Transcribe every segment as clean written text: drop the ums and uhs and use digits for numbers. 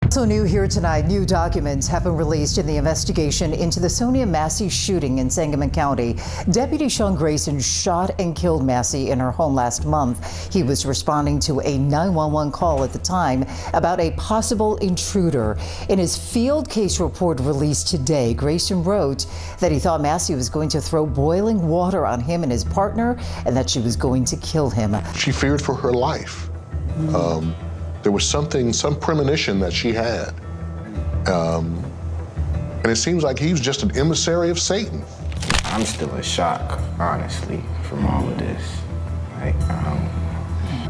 So new here tonight, new documents have been released in the investigation into the Sonya Massey shooting in Sangamon County. Deputy Sean Grayson shot and killed Massey in her home last month. He was responding to a 911 call at the time about a possible intruder. In his field case report released today, Grayson wrote that he thought Massey was going to throw boiling water on him and his partner and that she was going to kill him. She feared for her life. There was some premonition that she had. And it seems like he was just an emissary of Satan. I'm still in shock, honestly, from all of this.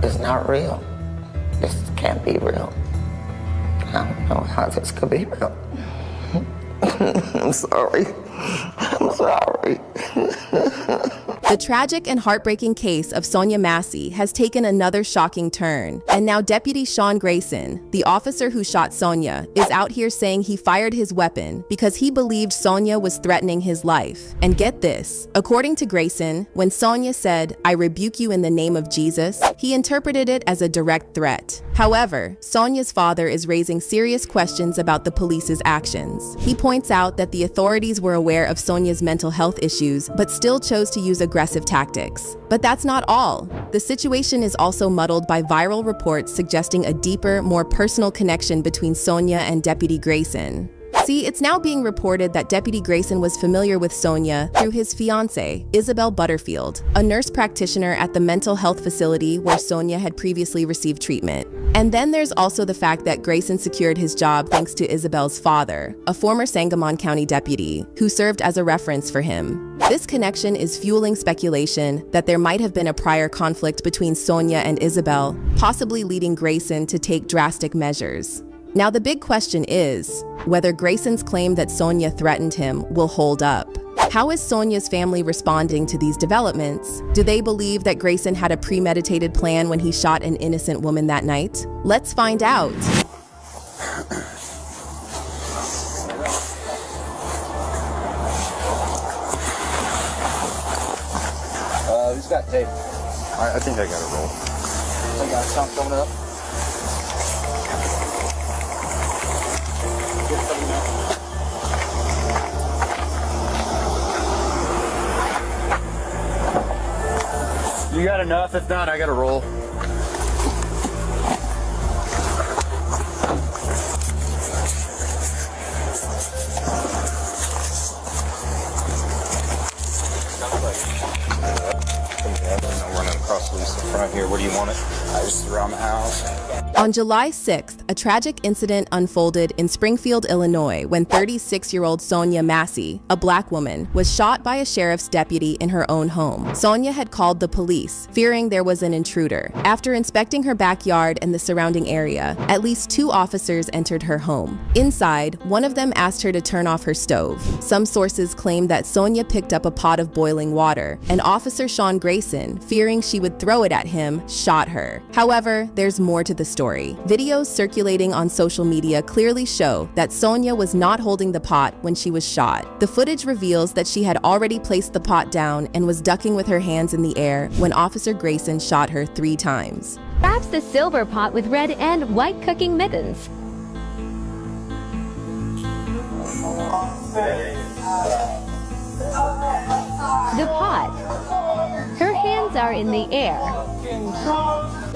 It's not real. This can't be real. I don't know how this could be real. I'm sorry. I'm sorry. The tragic and heartbreaking case of Sonya Massey has taken another shocking turn. And now Deputy Sean Grayson, the officer who shot Sonya, is out here saying he fired his weapon because he believed Sonya was threatening his life. And get this, according to Grayson, when Sonya said, "I rebuke you in the name of Jesus," he interpreted it as a direct threat. However, Sonya's father is raising serious questions about the police's actions. He points out that the authorities were aware of Sonya's mental health issues, but still chose to use aggressive tactics. But that's not all. The situation is also muddled by viral reports suggesting a deeper, more personal connection between Sonya and Deputy Grayson. See, it's now being reported that Deputy Grayson was familiar with Sonya through his fiancée, Isabel Butterfield, a nurse practitioner at the mental health facility where Sonya had previously received treatment. And then there's also the fact that Grayson secured his job thanks to Isabel's father, a former Sangamon County deputy, who served as a reference for him. This connection is fueling speculation that there might have been a prior conflict between Sonya and Isabel, possibly leading Grayson to take drastic measures. Now the big question is whether Grayson's claim that Sonya threatened him will hold up. How is Sonya's family responding to these developments? Do they believe that Grayson had a premeditated plan when he shot an innocent woman that night? Let's find out. Who's got tape? I think I got a roll. I got something coming up. You got enough? If not, I got a roll. I'm running across the front here. Where do you want it? Just around the house. On July 6th, a tragic incident unfolded in Springfield, Illinois, when 36-year-old Sonya Massey, a black woman, was shot by a sheriff's deputy in her own home. Sonya had called the police, fearing there was an intruder. After inspecting her backyard and the surrounding area, at least 2 officers entered her home. Inside, one of them asked her to turn off her stove. Some sources claim that Sonya picked up a pot of boiling water, and Officer Sean Grayson, fearing she would throw it at him, shot her. However, there's more to the story. Videos circulating on social media clearly show that Sonya was not holding the pot when she was shot. The footage reveals that she had already placed the pot down and was ducking with her hands in the air when Officer Grayson shot her 3 times. Wraps the silver pot with red and white cooking mittens. The pot. Her hands are in the air.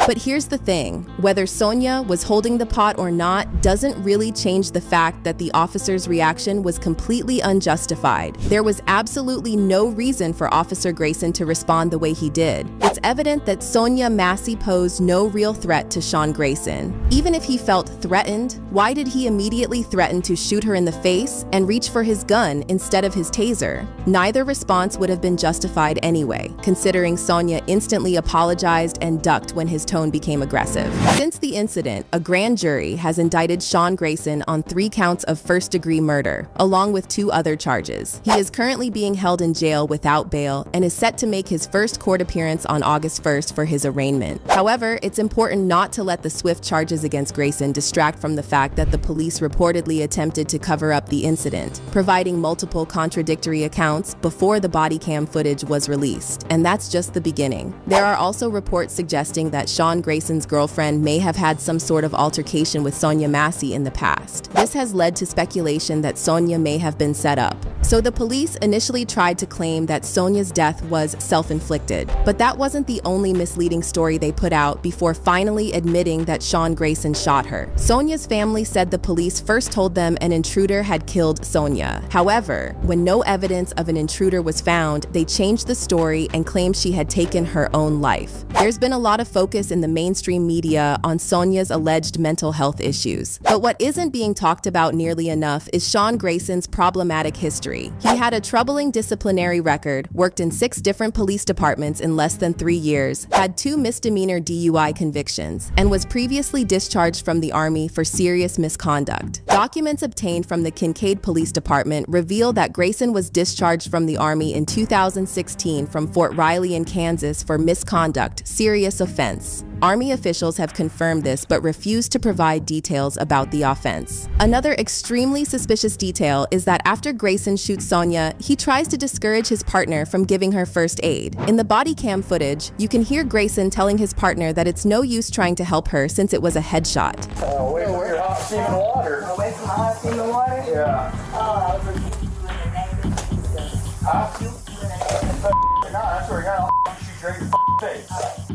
But here's the thing, whether Sonya was holding the pot or not doesn't really change the fact that the officer's reaction was completely unjustified. There was absolutely no reason for Officer Grayson to respond the way he did. It's evident that Sonya Massey posed no real threat to Sean Grayson. Even if he felt threatened, why did he immediately threaten to shoot her in the face and reach for his gun instead of his taser? Neither response would have been justified anyway, considering Sonya instantly apologized and ducked when his tone became aggressive. Since the incident, a grand jury has indicted Sean Grayson on 3 counts of first-degree murder, along with 2 other charges. He is currently being held in jail without bail and is set to make his first court appearance on August 1st for his arraignment. However, it's important not to let the swift charges against Grayson distract from the fact that the police reportedly attempted to cover up the incident, providing multiple contradictory accounts before the body cam footage was released. And that's just the beginning. There are also reports suggesting that Sean Grayson's girlfriend may have had some sort of altercation with Sonya Massey in the past. This has led to speculation that Sonya may have been set up. So the police initially tried to claim that Sonya's death was self-inflicted, but that wasn't the only misleading story they put out before finally admitting that Sean Grayson shot her. Sonya's family said the police first told them an intruder had killed Sonya. However, when no evidence of an intruder was found, they changed the story and claimed she had taken her own life. There's been a lot of focus in the mainstream media on Sonya's alleged mental health issues. But what isn't being talked about nearly enough is Sean Grayson's problematic history. He had a troubling disciplinary record, worked in 6 different police departments in less than 3 years, had 2 misdemeanor DUI convictions, and was previously discharged from the Army for serious misconduct. Documents obtained from the Kincaid Police Department reveal that Grayson was discharged from the Army in 2016 from Fort Riley in Kansas for misconduct, serious offense. Army officials have confirmed this but refused to provide details about the offense. Another extremely suspicious detail is that after Grayson shoots Sonya, he tries to discourage his partner from giving her first aid. In the body cam footage, you can hear Grayson telling his partner that it's no use trying to help her since it was a headshot. Away from your hot steaming water. Away from hot steaming water? Yeah. Oh, I was looking That's where you got shoot your face.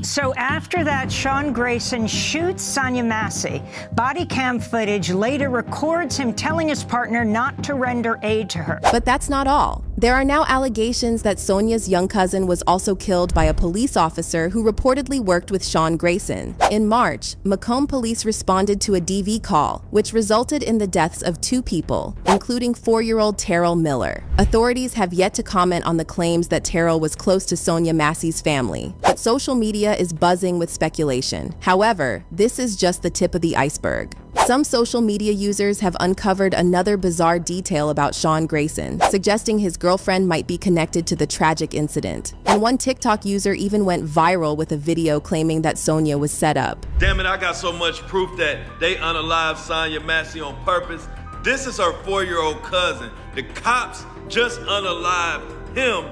So after that, Sean Grayson shoots Sonya Massey. Body cam footage later records him telling his partner not to render aid to her. But that's not all. There are now allegations that Sonya's young cousin was also killed by a police officer who reportedly worked with Sean Grayson. In March, Macomb police responded to a DV call, which resulted in the deaths of 2 people, including 4-year-old Terrell Miller. Authorities have yet to comment on the claims that Terrell was close to Sonya Massey's family, but social media is buzzing with speculation. However, this is just the tip of the iceberg. Some social media users have uncovered another bizarre detail about Sean Grayson, suggesting his girlfriend might be connected to the tragic incident. And one TikTok user even went viral with a video claiming that Sonya was set up. Damn it, I got so much proof that they unalived Sonya Massey on purpose. This is her 4-year-old cousin. The cops just unalived him,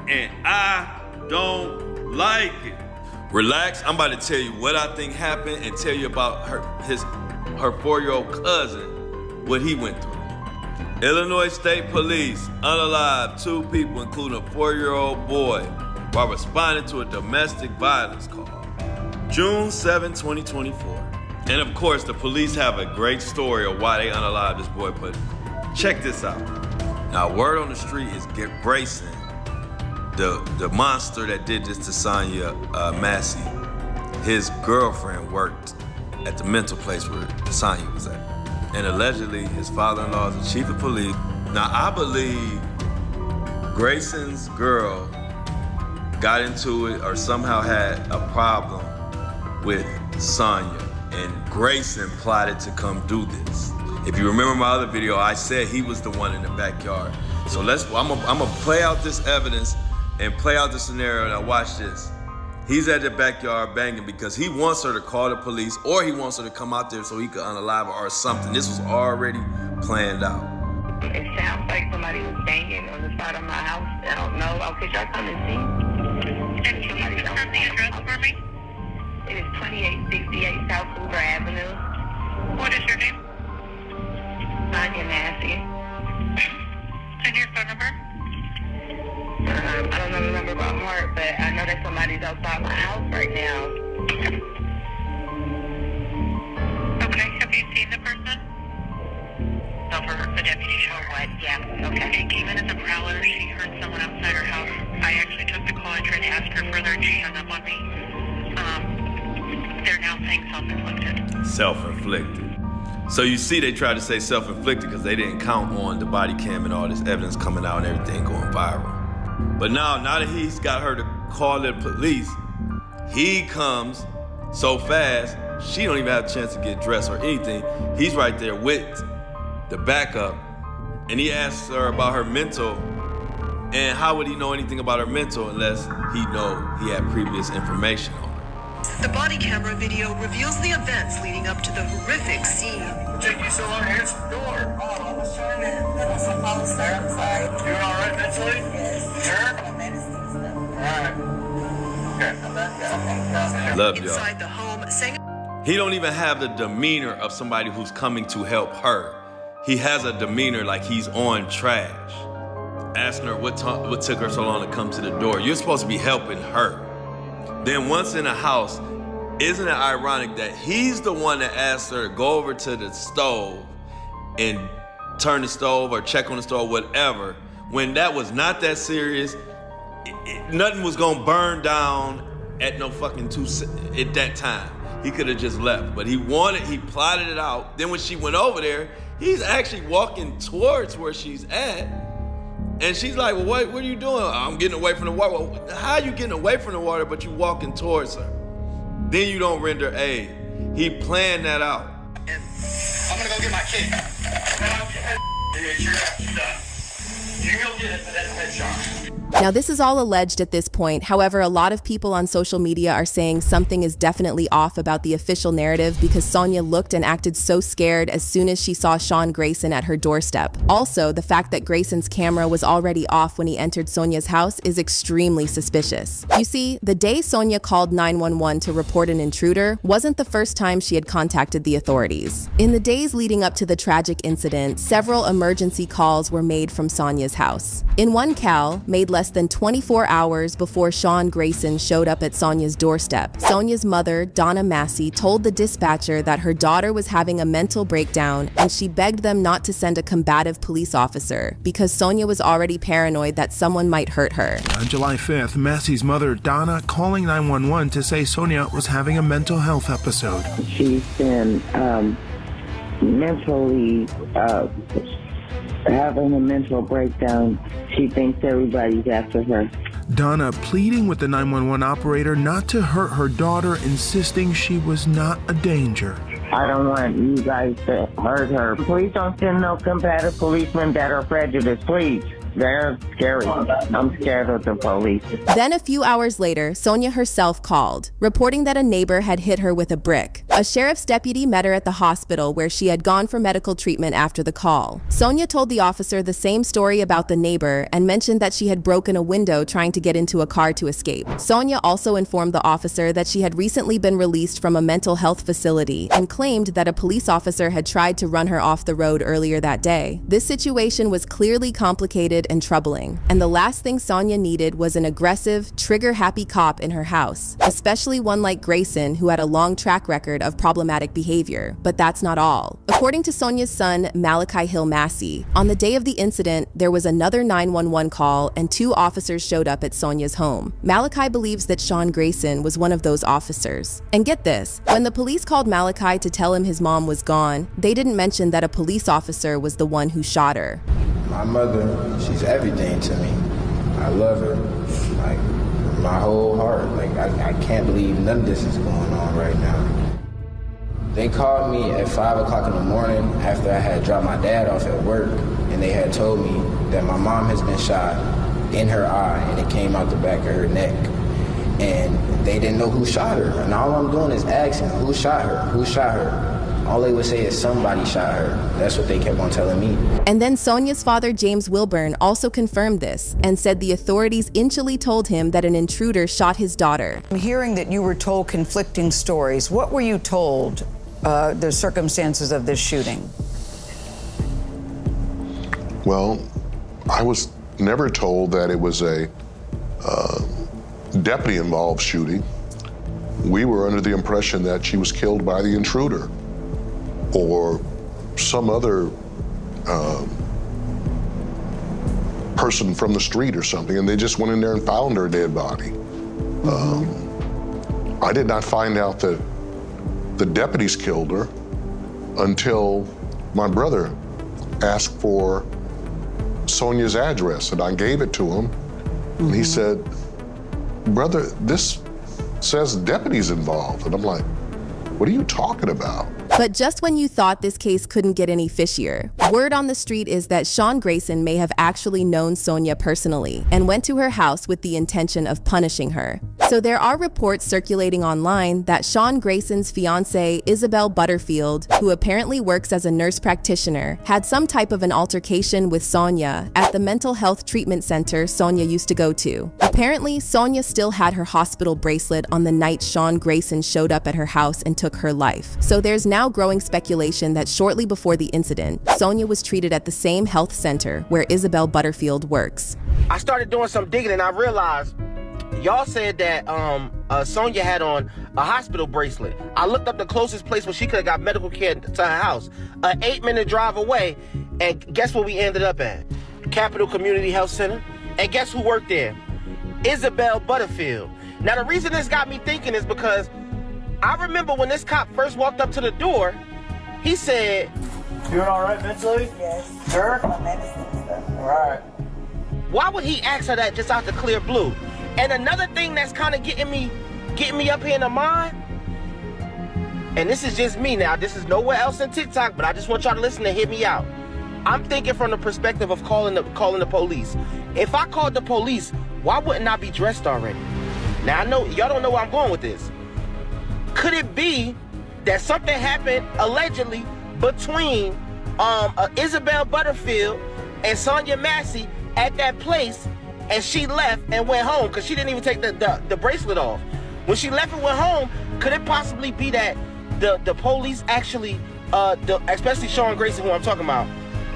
and I don't like it. Relax, I'm about to tell you what I think happened and tell you about her 4-year-old cousin, what he went through. Illinois State Police unalived 2 people, including a 4-year-old boy, while responding to a domestic violence call. June 7, 2024. And of course, the police have a great story of why they unalived this boy, but check this out. Now, word on the street is Grayson, the monster that did this to Sonya Massey, his girlfriend worked at the mental place where Sonya was at. And allegedly, his father-in-law is the chief of police. Now, I believe Grayson's girl got into it or somehow had a problem with Sonya, and Grayson plotted to come do this. If you remember my other video, I said he was the one in the backyard. So I'm gonna play out this evidence and play out the scenario. Now watch this. He's at the backyard banging because he wants her to call the police, or he wants her to come out there so he could unalive her or something. This was already planned out. It sounds like somebody was banging on the side of my house. I don't know. Could y'all come and see? And can you confirm the address for me? It is 2868 South Hoover Avenue. What is your name? Sonya Massey. And your phone number? I don't know the number by heart, but I know that somebody's outside my house right now. Okay, have you seen the person? No, for the deputy show. What? Yeah, okay. It came in as a prowler. She heard someone outside her house. I actually took the call and tried to ask her further, and she hung up on me. They're now saying self-inflicted. Self-inflicted. So you see they tried to say self-inflicted because they didn't count on the body cam and all this evidence coming out and everything going viral. But now that he's got her to call the police, he comes so fast, she don't even have a chance to get dressed or anything. He's right there with the backup, and he asks her about her mental, and how would he know anything about her mental unless he had previous information on her? The body camera video reveals the events leading up to the horrific scene. What took you so long to answer the door? Oh, I was trying to put on some phone, sir. I'm sorry. You're all right mentally? Yes. Sure? Some medicine and stuff. All right. Love y'all. Inside the home, He don't even have the demeanor of somebody who's coming to help her. He has a demeanor like he's on trash. Asking her what took her so long to come to the door. You're supposed to be helping her. Then once in the house, isn't it ironic that he's the one that asked her to go over to the stove and turn the stove or check on the stove, whatever, when that was not that serious. Nothing was gonna burn down at no fucking at that time. He could have just left, but he plotted it out. Then when she went over there, he's actually walking towards where she's at. And she's like, well, what are you doing? I'm getting away from the water. Well, how are you getting away from the water, but you walking towards her? Then you don't render aid. He planned that out. I'm gonna go get my kid. You go get it for that headshot. Now, this is all alleged at this point. However, a lot of people on social media are saying something is definitely off about the official narrative because Sonya looked and acted so scared as soon as she saw Sean Grayson at her doorstep. Also, the fact that Grayson's camera was already off when he entered Sonya's house is extremely suspicious. You see, the day Sonya called 911 to report an intruder wasn't the first time she had contacted the authorities. In the days leading up to the tragic incident, several emergency calls were made from Sonya's house. In one call, made less than 24 hours before Sean Grayson showed up at Sonya's doorstep, Sonya's mother, Sonya Massey, told the dispatcher that her daughter was having a mental breakdown and she begged them not to send a combative police officer because Sonya was already paranoid that someone might hurt her. On July 5th, Massey's mother, Donna, calling 911 to say Sonya was having a mental health episode. She's been mentally having a mental breakdown. She thinks everybody's after her. Donna pleading with the 911 operator not to hurt her daughter, insisting she was not a danger. I don't want you guys to hurt her. Please don't send no combative policemen that are prejudiced, please. They're scary. I'm scared of the police. Then a few hours later, Sonya herself called, reporting that a neighbor had hit her with a brick. A sheriff's deputy met her at the hospital where she had gone for medical treatment after the call. Sonya told the officer the same story about the neighbor and mentioned that she had broken a window trying to get into a car to escape. Sonya also informed the officer that she had recently been released from a mental health facility and claimed that a police officer had tried to run her off the road earlier that day. This situation was clearly complicated and troubling, and the last thing Sonya needed was an aggressive, trigger-happy cop in her house, especially one like Grayson who had a long track record of problematic behavior. But that's not all. According to Sonya's son, Malachi Hill Massey, on the day of the incident, there was another 911 call and 2 officers showed up at Sonya's home. Malachi believes that Sean Grayson was one of those officers. And get this, when the police called Malachi to tell him his mom was gone, they didn't mention that a police officer was the one who shot her. My mother, she's everything to me. I love her, like, my whole heart. Like, I can't believe none of this is going on right now. They called me at 5 o'clock in the morning after I had dropped my dad off at work, and they had told me that my mom has been shot in her eye, and it came out the back of her neck. And they didn't know who shot her. And all I'm doing is asking, who shot her? Who shot her? All they would say is somebody shot her. That's what they kept on telling me. And then Sonya's father, James Wilburn, also confirmed this and said the authorities initially told him that an intruder shot his daughter. I'm hearing that you were told conflicting stories. What were you told, the circumstances of this shooting? Well, I was never told that it was a deputy-involved shooting. We were under the impression that she was killed by the intruder or some other person from the street or something, and they just went in there and found her dead body. I did not find out that the deputies killed her until my brother asked for Sonya's address, and I gave it to him, and he said, "Brother, this says deputies involved." And I'm like, "What are you talking about?" But just when you thought this case couldn't get any fishier, word on the street is that Sean Grayson may have actually known Sonya personally and went to her house with the intention of punishing her. So there are reports circulating online that Sean Grayson's fiancée, Isabel Butterfield, who apparently works as a nurse practitioner, had some type of an altercation with Sonya at the mental health treatment center Sonya used to go to. Apparently, Sonya still had her hospital bracelet on the night Sean Grayson showed up at her house and took her life. So there's now growing speculation that shortly before the incident, Sonya was treated at the same health center where Isabel Butterfield works. I started doing some digging and I realized y'all said that Sonya had on a hospital bracelet. I looked up the closest place where she could have got medical care to her house, an 8-minute drive away, and guess where we ended up at? Capital Community Health Center. And guess who worked there? Isabel Butterfield. Now the reason this got me thinking is because I remember when this cop first walked up to the door, he said, "Doing all right mentally?" "Yes." "Sure?" "My medicine and stuff." "All right." Why would he ask her that just out the clear blue? And another thing that's kind of getting me up here in the mind, and this is just me now, this is nowhere else in TikTok, but I just want y'all to listen and hear me out. I'm thinking from the perspective of calling the police. If I called the police, why wouldn't I be dressed already? Now I know y'all don't know where I'm going with this. Could it be that something happened allegedly between Isabel Butterfield and Sonya Massey at that place, and she left and went home because she didn't even take the bracelet off? When she left and went home, could it possibly be that the police actually, especially Sean Grayson, who I'm talking about,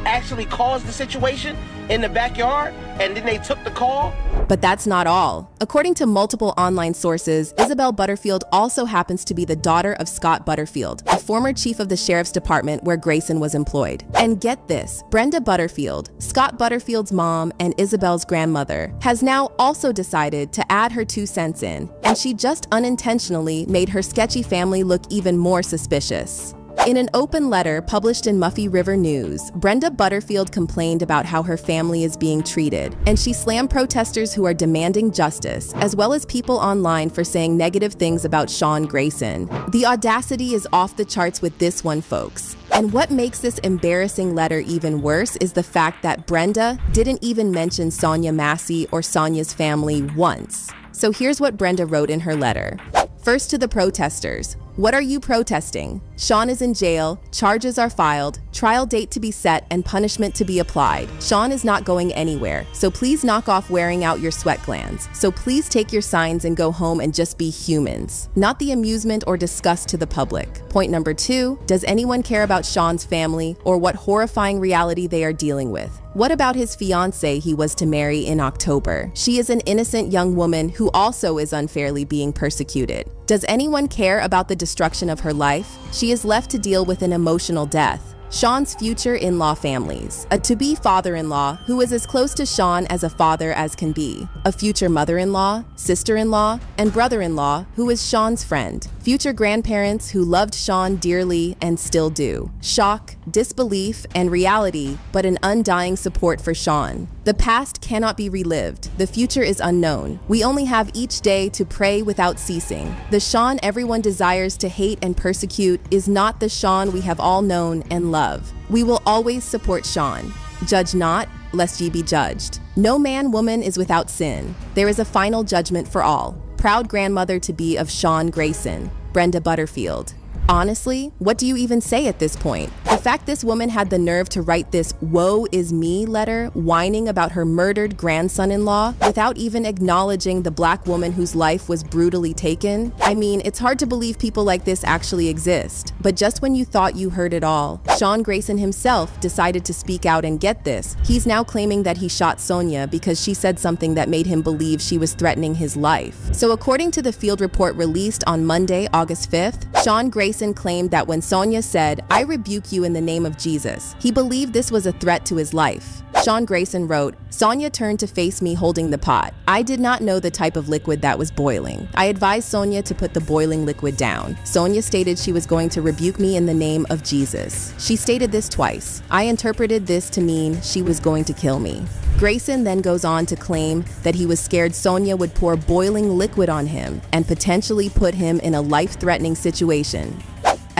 actually caused the situation in the backyard and then they took the call? But that's not all. According to multiple online sources, Isabel Butterfield also happens to be the daughter of Scott Butterfield, a former chief of the sheriff's department where Grayson was employed. And get this, Brenda Butterfield, Scott Butterfield's mom and Isabel's grandmother, has now also decided to add her 2 cents in, and she just unintentionally made her sketchy family look even more suspicious. In an open letter published in Muffy River News, Brenda Butterfield complained about how her family is being treated, and she slammed protesters who are demanding justice, as well as people online for saying negative things about Sean Grayson. The audacity is off the charts with this one, folks. And what makes this embarrassing letter even worse is the fact that Brenda didn't even mention Sonya Massey or Sonya's family once. So here's what Brenda wrote in her letter. First, to the protesters. What are you protesting? Sean is in jail, charges are filed, trial date to be set, and punishment to be applied. Sean is not going anywhere, so please knock off wearing out your sweat glands. So please take your signs and go home and just be humans, not the amusement or disgust to the public. Point number 2, does anyone care about Sean's family or what horrifying reality they are dealing with? What about his fiancée he was to marry in October? She is an innocent young woman who also is unfairly being persecuted. Does anyone care about the destruction of her life? She is left to deal with an emotional death. Sean's future in-law families, a to-be father-in-law who is as close to Sean as a father as can be, a future mother-in-law, sister-in-law, and brother-in-law who is Sean's friend, future grandparents who loved Sean dearly and still do, shock, disbelief, and reality, but an undying support for Sean. The past cannot be relived. The future is unknown. We only have each day to pray without ceasing. The Sean everyone desires to hate and persecute is not the Sean we have all known and loved. We will always support Sean. Judge not, lest ye be judged. No man, woman is without sin. There is a final judgment for all. Proud grandmother to be of Sean Grayson, Brenda Butterfield. Honestly, what do you even say at this point? The fact this woman had the nerve to write this woe is me letter whining about her murdered grandson-in-law without even acknowledging the black woman whose life was brutally taken. I mean, it's hard to believe people like this actually exist. But just when you thought you heard it all, Sean Grayson himself decided to speak out, and get this, he's now claiming that he shot Sonya because she said something that made him believe she was threatening his life. So according to the field report released on Monday, August 5th, Sean Grayson claimed that when Sonya said, "I rebuke you in the name of Jesus," he believed this was a threat to his life. Sean Grayson wrote, "Sonya turned to face me holding the pot. I did not know the type of liquid that was boiling. I advised Sonya to put the boiling liquid down. Sonya stated she was going to rebuke me in the name of Jesus. She stated this twice. I interpreted this to mean she was going to kill me." Grayson then goes on to claim that he was scared Sonya would pour boiling liquid on him and potentially put him in a life-threatening situation.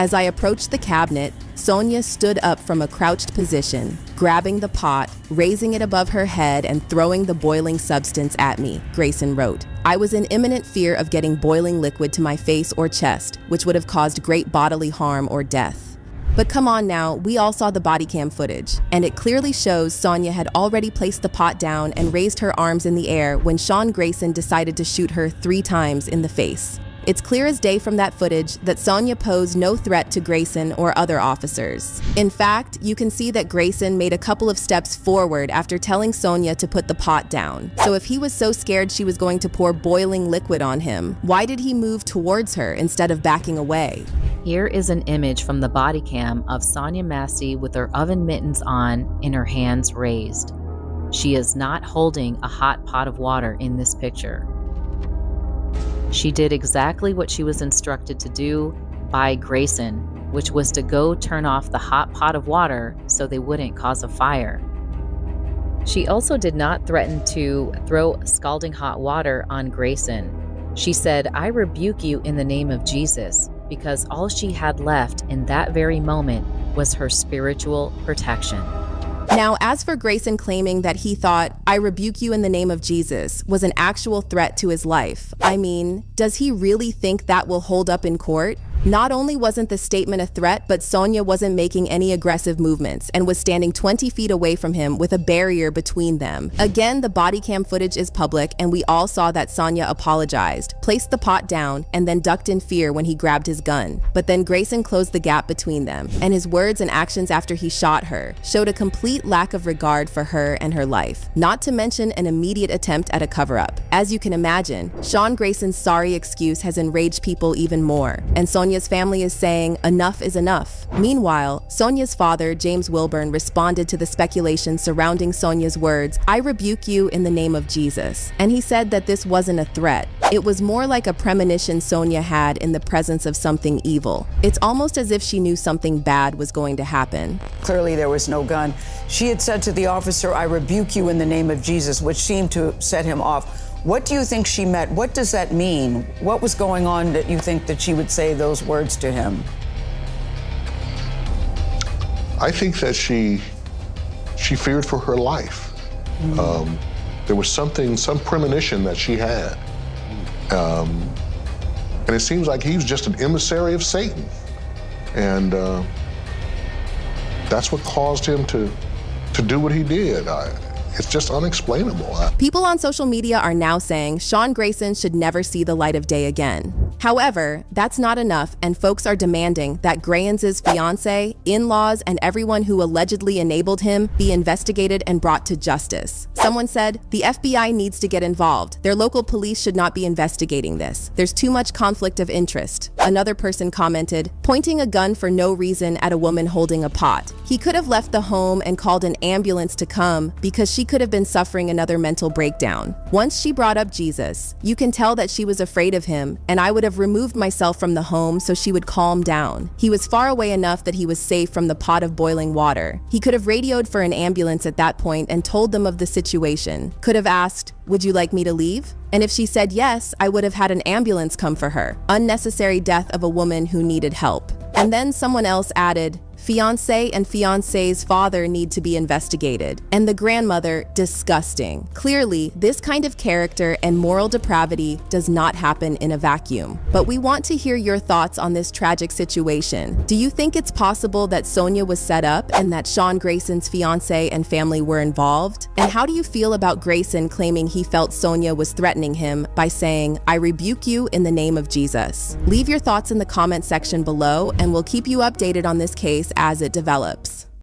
As I approached the cabinet, Sonya stood up from a crouched position, grabbing the pot, raising it above her head, and throwing the boiling substance at me, Grayson wrote. I was in imminent fear of getting boiling liquid to my face or chest, which would have caused great bodily harm or death. But come on now, we all saw the body cam footage, and it clearly shows Sonya had already placed the pot down and raised her arms in the air when Sean Grayson decided to shoot her 3 times in the face. It's clear as day from that footage that Sonya posed no threat to Grayson or other officers. In fact, you can see that Grayson made a couple of steps forward after telling Sonya to put the pot down. So if he was so scared she was going to pour boiling liquid on him, why did he move towards her instead of backing away? Here is an image from the body cam of Sonya Massey with her oven mittens on and her hands raised. She is not holding a hot pot of water in this picture. She did exactly what she was instructed to do by Grayson, which was to go turn off the hot pot of water so they wouldn't cause a fire. She also did not threaten to throw scalding hot water on Grayson. She said, "I rebuke you in the name of Jesus," because all she had left in that very moment was her spiritual protection. Now, as for Grayson claiming that he thought, "I rebuke you in the name of Jesus," was an actual threat to his life, I mean, does he really think that will hold up in court? Not only wasn't the statement a threat, but Sonya wasn't making any aggressive movements and was standing 20 feet away from him with a barrier between them. Again, the body cam footage is public, and we all saw that Sonya apologized, placed the pot down, and then ducked in fear when he grabbed his gun. But then Grayson closed the gap between them, and his words and actions after he shot her showed a complete lack of regard for her and her life, not to mention an immediate attempt at a cover-up. As you can imagine, Sean Grayson's sorry excuse has enraged people even more, and Sonya's family is saying enough is enough. Meanwhile, Sonya's father, James Wilburn, responded to the speculation surrounding Sonya's words, "I rebuke you in the name of Jesus." And he said that this wasn't a threat. It was more like a premonition Sonya had in the presence of something evil. It's almost as if she knew something bad was going to happen. Clearly there was no gun. She had said to the officer, "I rebuke you in the name of Jesus," which seemed to set him off. What do you think she meant? What does that mean? What was going on that you think that she would say those words to him? I think that she feared for her life. There was some premonition that she had. And it seems like he was just an emissary of Satan. And that's what caused him to do what he did. It's just unexplainable. People on social media are now saying Sean Grayson should never see the light of day again. However, that's not enough, and folks are demanding that Grayson's fiancé, in-laws, and everyone who allegedly enabled him be investigated and brought to justice. Someone said, "The FBI needs to get involved. Their local police should not be investigating this. There's too much conflict of interest." Another person commented, pointing a gun for no reason at a woman holding a pot. He could have left the home and called an ambulance to come because she could have been suffering another mental breakdown. Once she brought up Jesus, you can tell that she was afraid of him, and I would have removed myself from the home so she would calm down. He was far away enough that he was safe from the pot of boiling water. He could have radioed for an ambulance at that point and told them of the situation. Could have asked, "Would you like me to leave?" And if she said yes, I would have had an ambulance come for her. Unnecessary death of a woman who needed help. And then someone else added, "Fiancé and fiancé's father need to be investigated." And the grandmother, disgusting. Clearly, this kind of character and moral depravity does not happen in a vacuum. But we want to hear your thoughts on this tragic situation. Do you think it's possible that Sonya was set up and that Sean Grayson's fiancé and family were involved? And how do you feel about Grayson claiming he felt Sonya was threatening him by saying, "I rebuke you in the name of Jesus"? Leave your thoughts in the comment section below, and we'll keep you updated on this case as it develops.